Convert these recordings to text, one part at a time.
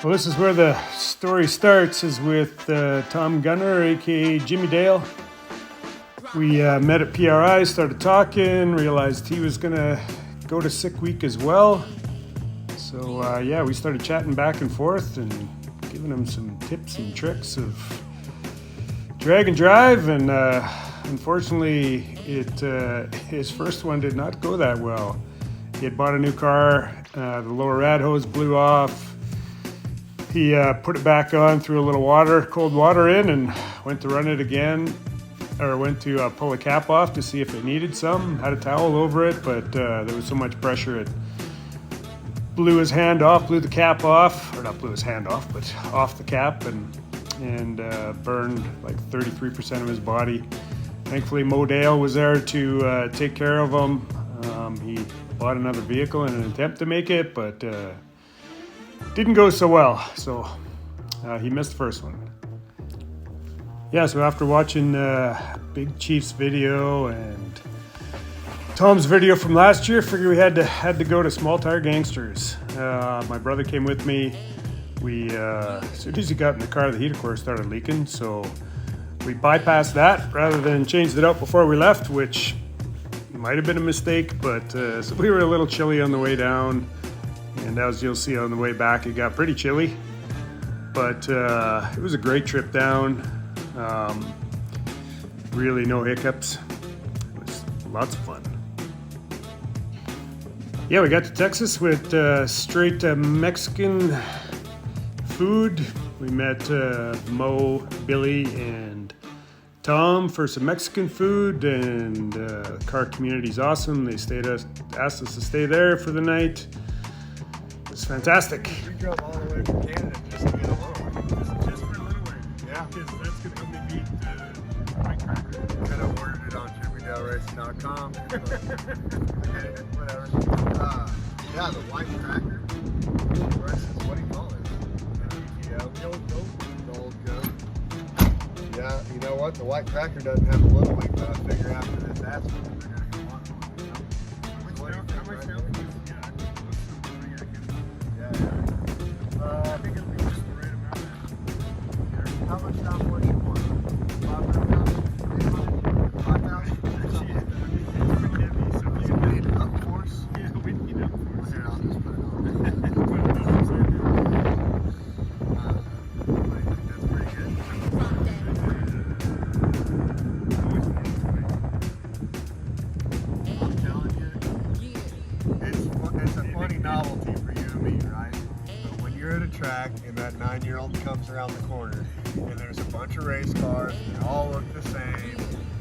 Well, this is where the story starts, is with Tom Gunner, aka Jimmy Dale. We met at PRI, started talking, realized he was gonna go to sick week as well. So yeah, we started chatting back and forth and giving him some tips and tricks of drag and drive, and unfortunately his first one did not go that well. He had bought a new car, the lower rad hose blew off. He put it back on, threw a little water, cold water in, and went to run it again, or went to pull the cap off to see if it needed some. Had a towel over it, but there was so much pressure it blew his hand off, blew the cap off, or not blew his hand off, but off the cap, and burned like 33% of his body. Thankfully, Mo Dale was there to take care of him. He bought another vehicle in an attempt to make it, but didn't go so well, so he missed the first one. Yeah, so after watching Big Chief's video and Tom's video from last year, figured we had to go to Small Tire Gangsters. My brother came with me. We as soon as he got in the car, the heater core started leaking, so we bypassed that rather than changed it out before we left, which might have been a mistake, but so we were a little chilly on the way down. And as you'll see on the way back, it got pretty chilly, but it was a great trip down. Really no hiccups. It was lots of fun. Yeah, we got to Texas with straight Mexican food. We met Mo, Billy, and Tom for some Mexican food, and the car community's awesome. They asked us to stay there for the night. It's fantastic. We drove all the way from Canada just to get a little one. Just for a little way. Yeah. Because that's going to help me beat White Cracker. Could have ordered it on trimmydaleracing.com. Okay, whatever. Yeah, the White Cracker versus, what do you call it? The old goat. Yeah, you know what? The White Cracker doesn't have a little wing, but I figure after this asphalt, they're going to go on. I think it'll be just the right amount. How much down what you want? 500,000? 800? 5,000? It's pretty heavy, so You need an up force? yeah, we need up for Well, here, I'll just put it on. I I think that's pretty good. I'm telling you, it's a funny novelty for you and me, right? But when you're at a track and that 9-year-old comes around the corner and there's a bunch of race cars and they all look the same,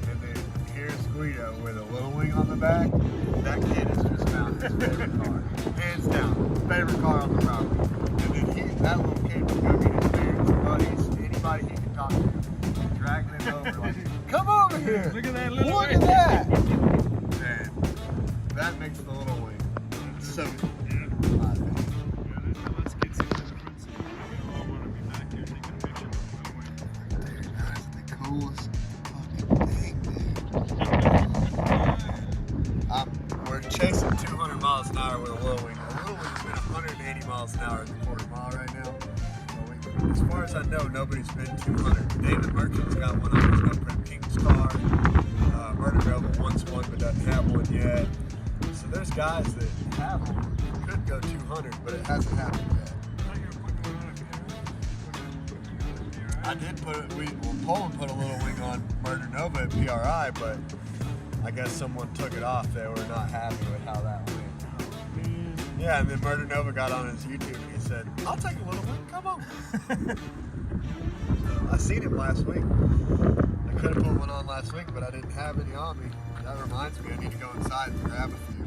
and then here's Guido with a little wing on the back, that kid has just found his favorite car. Hands down, his favorite car on the property. And then that little kid will go get his parents, buddies, anybody he can talk to, dragging him over like, come over here! Look at that little Look wing. at that! And that makes the little wing so good. I think. Let's get some in the front seat. We all want to be back there taking a picture of the little wing. Dude, that is the coolest fucking thing, dude. We're chasing 200 miles an hour with a little wing. A little wing's been 180 miles an hour at the quarter mile right now. As far as I know, nobody's been 200. David Merchant's got one on his No Prep King's car. Murder Rebel wants one but doesn't have one yet. So there's guys that have them, could go 200, but it hasn't happened yet. I did put it, Poland put a little wing on Murder Nova at PRI, but I guess someone took it off. They were not happy with how that went. Yeah, and then Murder Nova got on his YouTube and he said, I'll take a little wing, come on. I seen him last week. I could have put one on last week, but I didn't have any on me. That reminds me, I need to go inside and grab a few.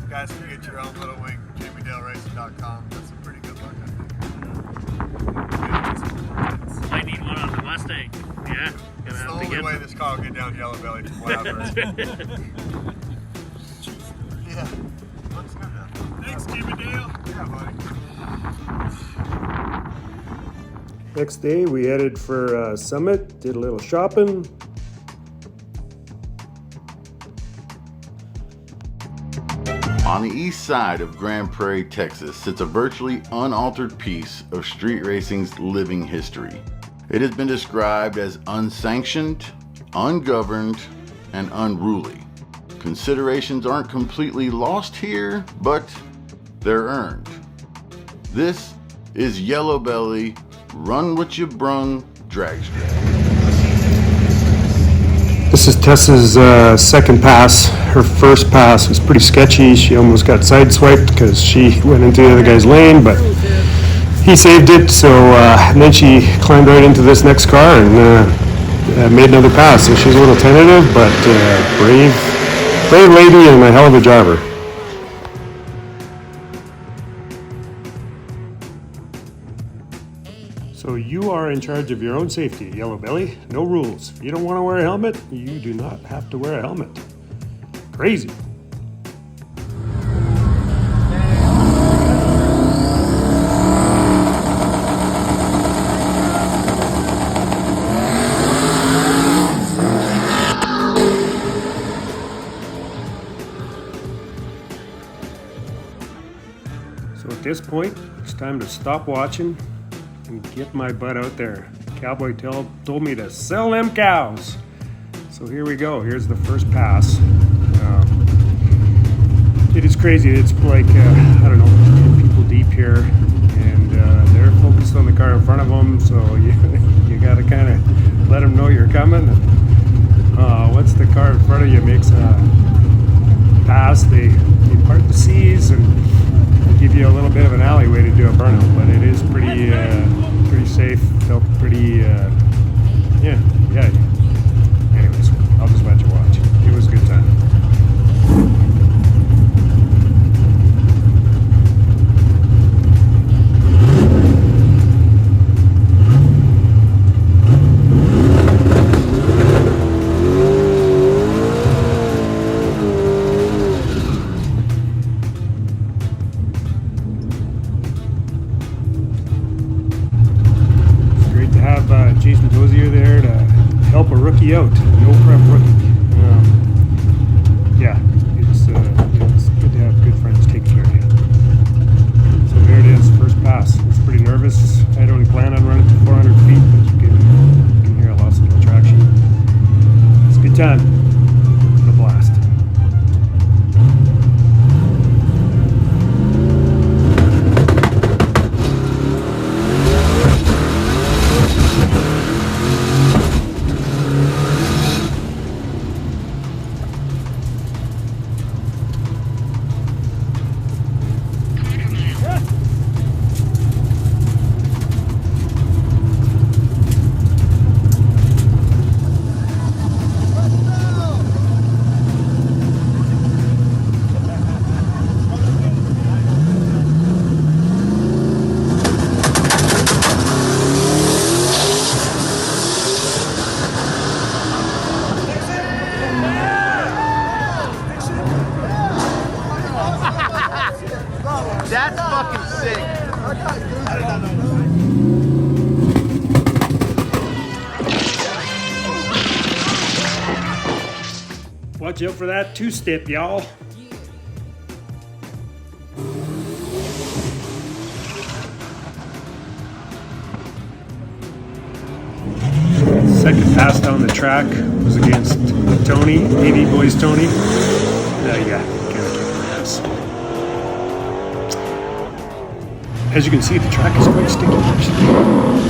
You guys can get your own little wing, JammyDaleRacing.com. That's a pretty good look, I think. I need one on the Mustang. Yeah. It's the only way this car will get down Yello Belly from what I've heard. Yeah. Looks good though. Thanks, Jimmy Dale. Yeah, buddy. Next day, we headed for Summit, did a little shopping. On the east side of Grand Prairie, Texas, sits a virtually unaltered piece of street racing's living history. It has been described as unsanctioned, ungoverned, and unruly. Considerations aren't completely lost here, but they're earned. This is Yello Belly, Run What You Brung, drag strip. This is Tessa's second pass. Her first pass was pretty sketchy. She almost got sideswiped because she went into the other guy's lane, but he saved it. So and then she climbed right into this next car and made another pass. So she's a little tentative, but brave lady and a hell of a driver. So you are in charge of your own safety, Yello Belly. No rules. If you don't want to wear a helmet, you do not have to wear a helmet. Crazy. So at this point, it's time to stop watching and get my butt out there. Cowboy told me to sell them cows. So here we go. Here's the first pass. It is crazy. It's like, I don't know, 10 people deep here, and they're focused on the car in front of them, so you got to kind of let them know you're coming. And once the car in front of you makes a pass, they part the seas and give you a little bit of an alleyway to do a burnout, but it is pretty safe. Felt pretty, yeah. Anyways, I'll just let you watch. It was a good time. Jason Dozier there to help a rookie out, no prep rookie. Yeah, it's good to have good friends taking care of you. So there it is, first pass. I was pretty nervous. I don't plan on running to 400 feet, but you can hear lots of traction. It's a good time. What a blast. That's fucking sick. Watch out for that two-step, y'all. Second pass down the track was against Tony, AV Boys Tony. Yeah, kind of kicked my ass. As you can see, the track is quite sticky, actually.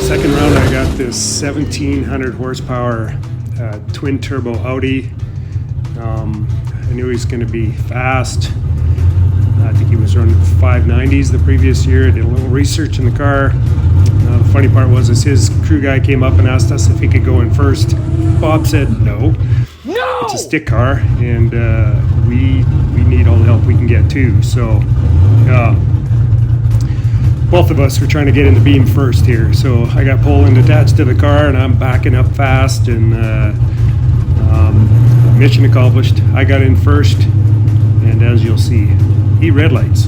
Second round, I got this 1700 horsepower twin turbo Audi. I knew he was going to be fast. I think he was running 590s the previous year. I did a little research in the car. The funny part was his crew guy came up and asked us if he could go in first. Bob said no. It's a stick car, and we need all the help we can get too. So both of us were trying to get in the beam first here. So I got Poland attached to the car, and I'm backing up fast, and mission accomplished. I got in first, and as you'll see, he red lights.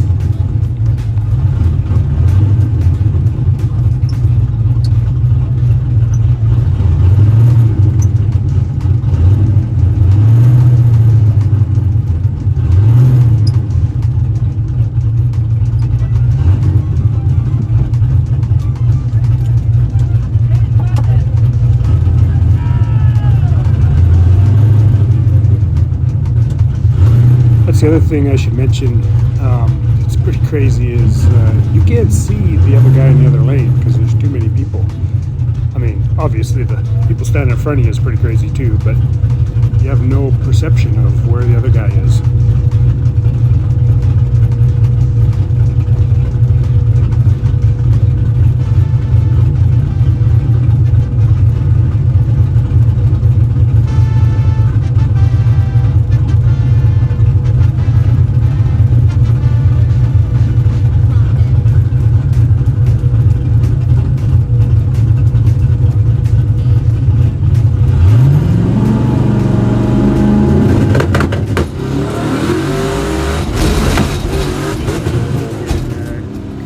The other thing I should mention, it's pretty crazy, is you can't see the other guy in the other lane because there's too many people. I mean, obviously the people standing in front of you is pretty crazy too, but you have no perception of where the other guy is.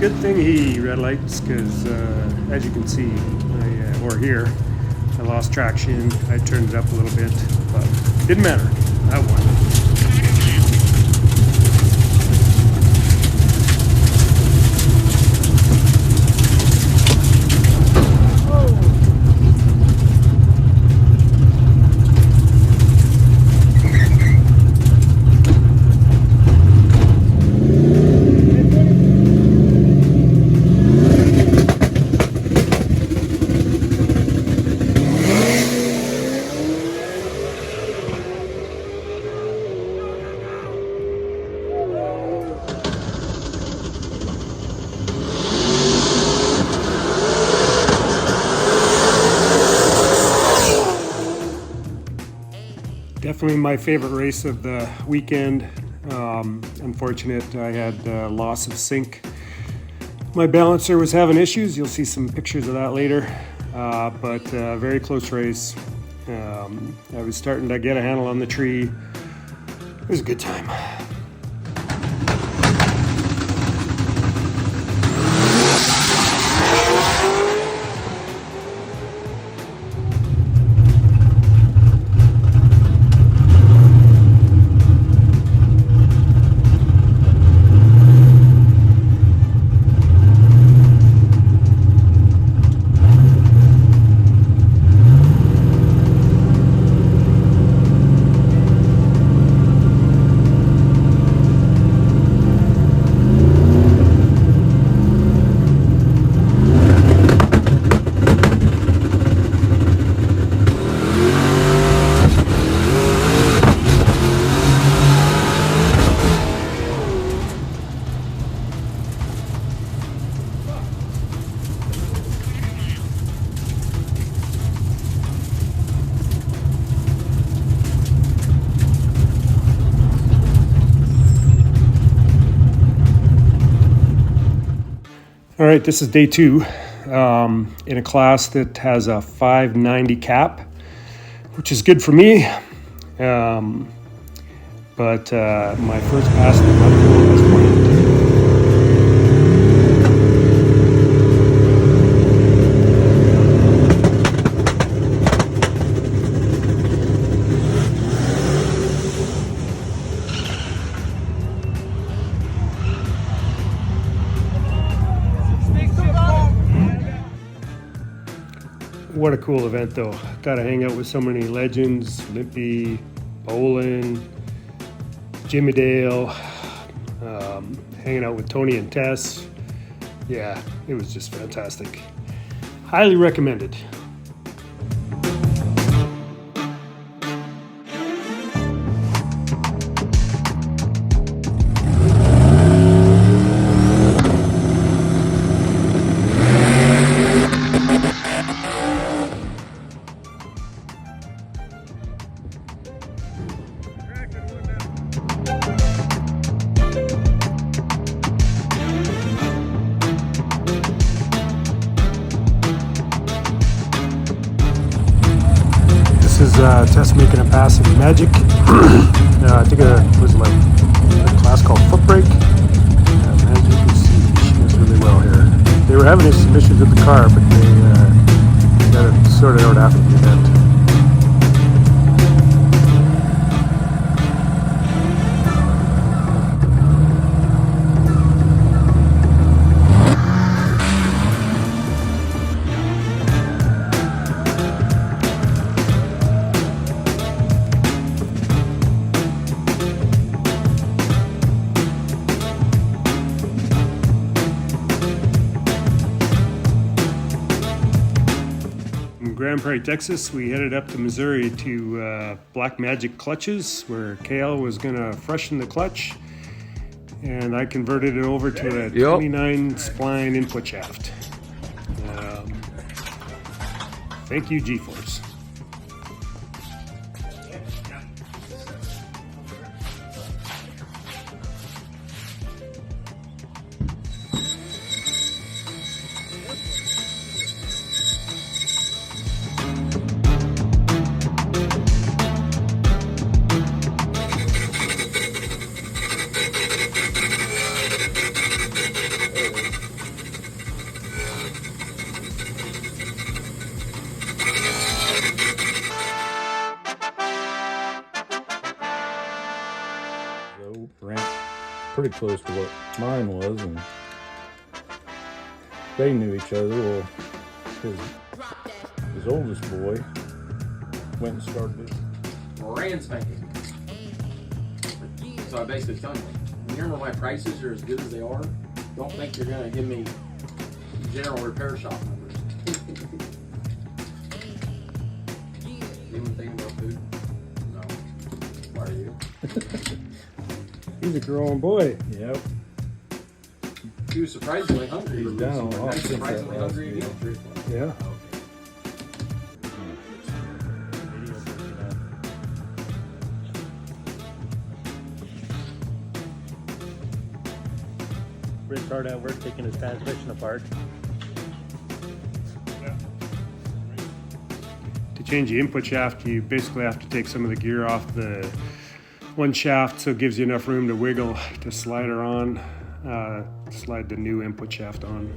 Good thing he red lights, because as you can see, or here, I lost traction. I turned it up a little bit, but didn't matter. I won. Definitely my favorite race of the weekend. Unfortunate, I had loss of sync. My balancer was having issues. You'll see some pictures of that later. But very close race. I was starting to get a handle on the tree. It was a good time. All right, this is day 2 in a class that has a 590 cap, which is good for me. But my first pass in the mud pool was pointed. What a cool event, though. Got to hang out with so many legends: Limpy, Poland, Jimmy Dale, hanging out with Tony and Tess. Yeah, it was just fantastic. Highly recommended. test making a pass in Magic. I think it was like a class called Foot Brake. As you can see, she does really well here. They were having some issues with the car, but they got it sorted out after the event. Grand Prairie, Texas, we headed up to Missouri to Black Magic clutches, where Cale was going to freshen the clutch, and I converted it over to a 29 spline input shaft. Thank you, G-Force. Ran pretty close to what mine was, and they knew each other. Well, his oldest boy went and started it. Brand spanking. So I basically tell you, when you remember my prices are as good as they are, don't think you're gonna give me general repair shop numbers. Anyone thinking about food? No. Why are you? He's a growing boy. Yep. He was surprisingly hungry. He's down a lot He's since that surprisingly last hungry video. again. Yeah. Rick hard at work taking his transmission apart. To change the input shaft, you basically have to take some of the gear off the one shaft, so it gives you enough room to wiggle to slide her on, slide the new input shaft on.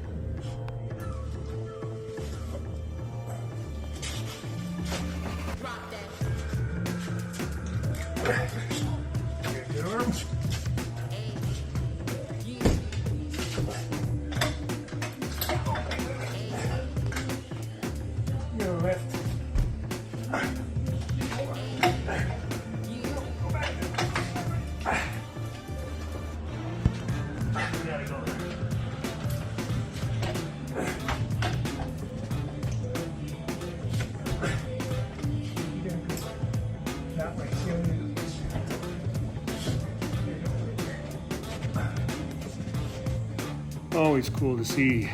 Always cool to see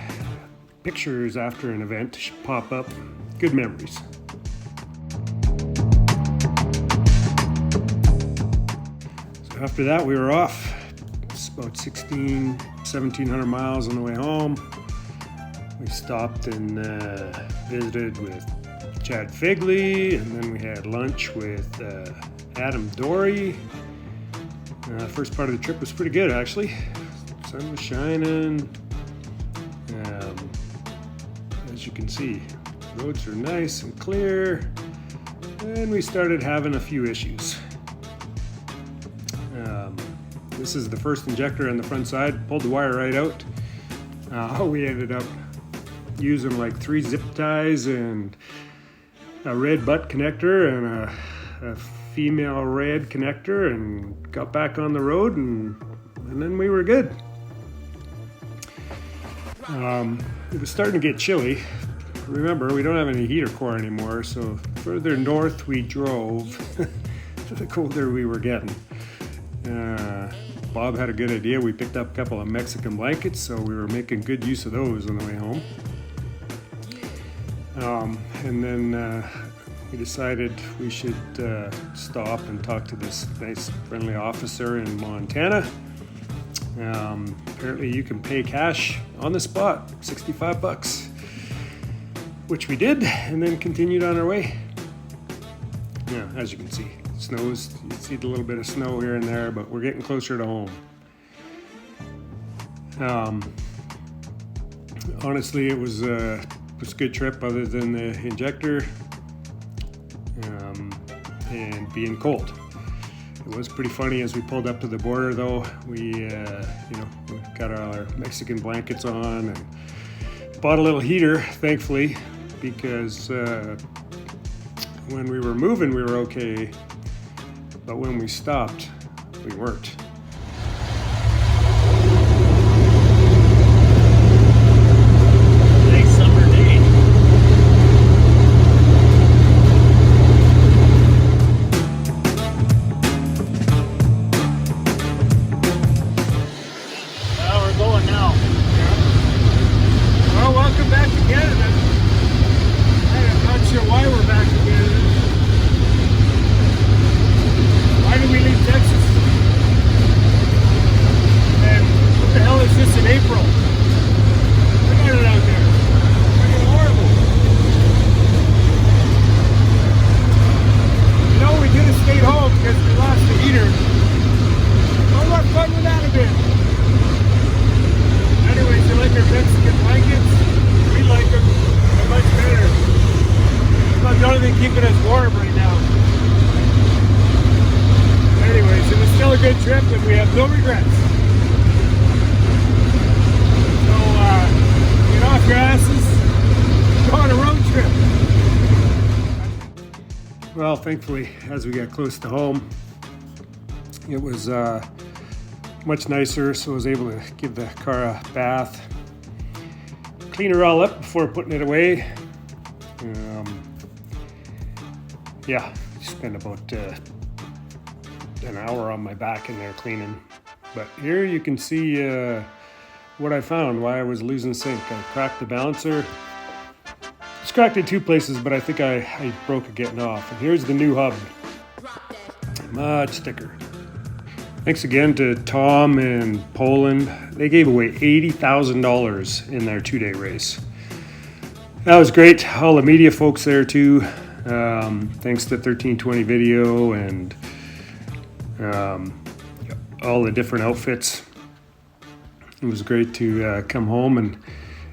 pictures after an event pop up. Good memories. So after that, we were off. It's about 1,700 miles on the way home. We stopped and visited with Chad Figley, and then we had lunch with Adam Dory. First part of the trip was pretty good, actually. Sun was shining. As you can see, roads are nice and clear. And we started having a few issues. This is the first injector on the front side. Pulled the wire right out. We ended up using like 3 zip ties and a red butt connector and a female red connector, and got back on the road, and then we were good. It was starting to get chilly. Remember, we don't have any heater core anymore, so further north we drove, the colder we were getting. Bob had a good idea. We picked up a couple of Mexican blankets, so we were making good use of those on the way home. And then we decided we should stop and talk to this nice friendly officer in Montana. Apparently you can pay cash on the spot, $65, which we did, and then continued on our way. yeah, as you can see, snows. You see the little bit of snow here and there, but we're getting closer to home. Honestly, it was a good trip other than the injector and being cold. It was pretty funny as we pulled up to the border, though. We got our Mexican blankets on and bought a little heater, thankfully, because when we were moving, we were okay, but when we stopped, we weren't. Nice summer day. Well, we're going now. Well, welcome back to Canada. I'm not sure why we're back to Canada. Why did we leave Texas? And what the hell is this in April? Look at it out there. Freaking horrible. You know, we could have stayed home because we lost the heater. How much fun would that have been? Anyways, you like our Mexican blankets? We like them. They're much better. That's the only thing keeping us warm right now. Anyways, it was still a good trip and we have no regrets. So, get off your asses, go on a road trip. Well, thankfully, as we got close to home, it was much nicer, so I was able to give the car a bath, clean her all up before putting it away. Yeah, spent about an hour on my back in there cleaning. But here you can see what I found, why I was losing sync. I cracked the balancer. It's cracked in two places, but I think I broke it getting off. And here's the new hub. Much thicker. Thanks again to Tom and Poland. They gave away $80,000 in their 2-day race. That was great. All the media folks there too. Thanks to 1320 Video and all the different outfits. It was great to come home and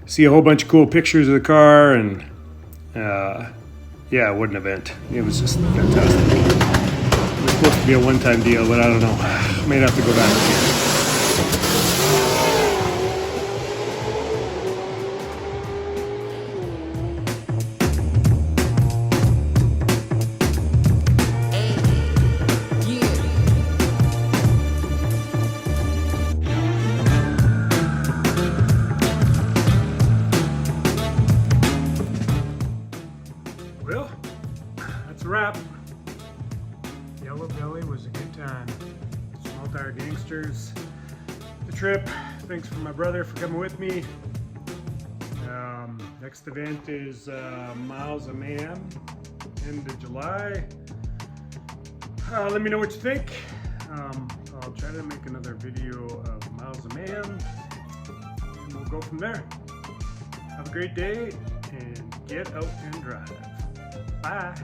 see a whole bunch of cool pictures of the car, and yeah, what an event. It was just fantastic. It was supposed to be a one-time deal, but I don't know. May have to go back again. Well, that's a wrap. Yello Belly was a good time. Small tire Gangsters. The trip. Thanks for my brother for coming with me. Next event is Miles a Man, end of July. Let me know what you think. I'll try to make another video of Miles a Man, and we'll go from there. Have a great day and get out and drive. Bye.